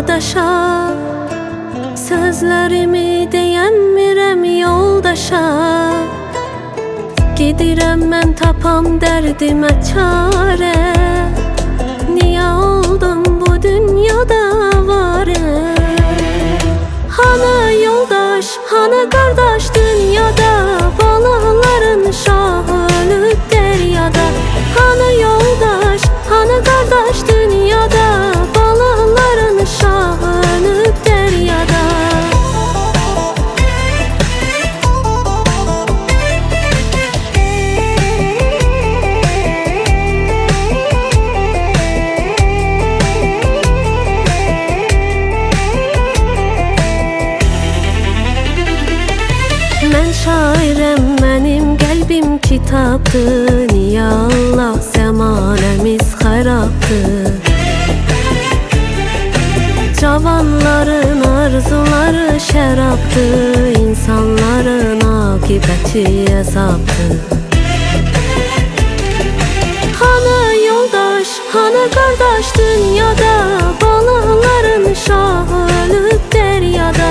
daşa, sözlərimi deyəmirəm yoldaşa. Gedirəm mən tapam dərdimə çarə. Niyə oldum bu dünyada varə? Hanı yoldaş, hanı qardaş dünyada, balıqların şahı ölüb dəryada. Hanı yoldaş, hanı qardaş dünyada, balıqların şahı ölüb dəryada. Mən şairəm, mənim qəlbim kitabdır. Niyə Allah zəmanəmiz xərabdır? Cavanların arzuları şərabdır, insanların aqibəti əzabdır. Hanı yoldaş, hanı qardaş dünyada, balıqların şahı ölüb dəryada.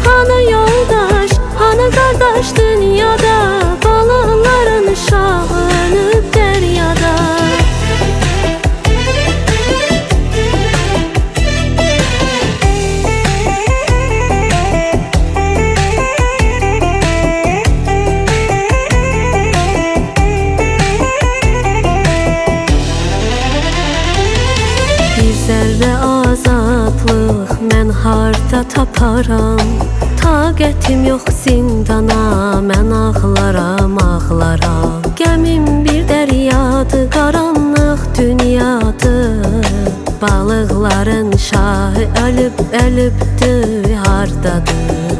Hanı yoldaş, hanı qardaş dünyada, balıqların şahı ölüb dəryada. Bir zərrə azadlıq mən harda taparam? Taqətim yox zindana, mən ağlaram, ağlaram. Gəmim bir dəryadır, qaranlıq dünyadır. Balıqların şahı ölüb, ölübdür, hardadır?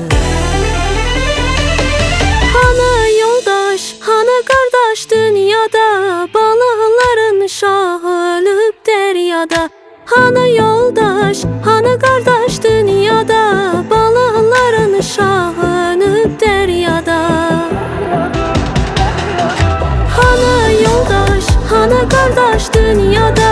Hanı yoldaş, hanı qardaş dünyada, balıqların şahı ölüb dəryada. Hanı yoldaş, hanı qardaş dünyada, balıqların şahı ölüb dəryada. Hanı yoldaş, hanı qardaş dünyada,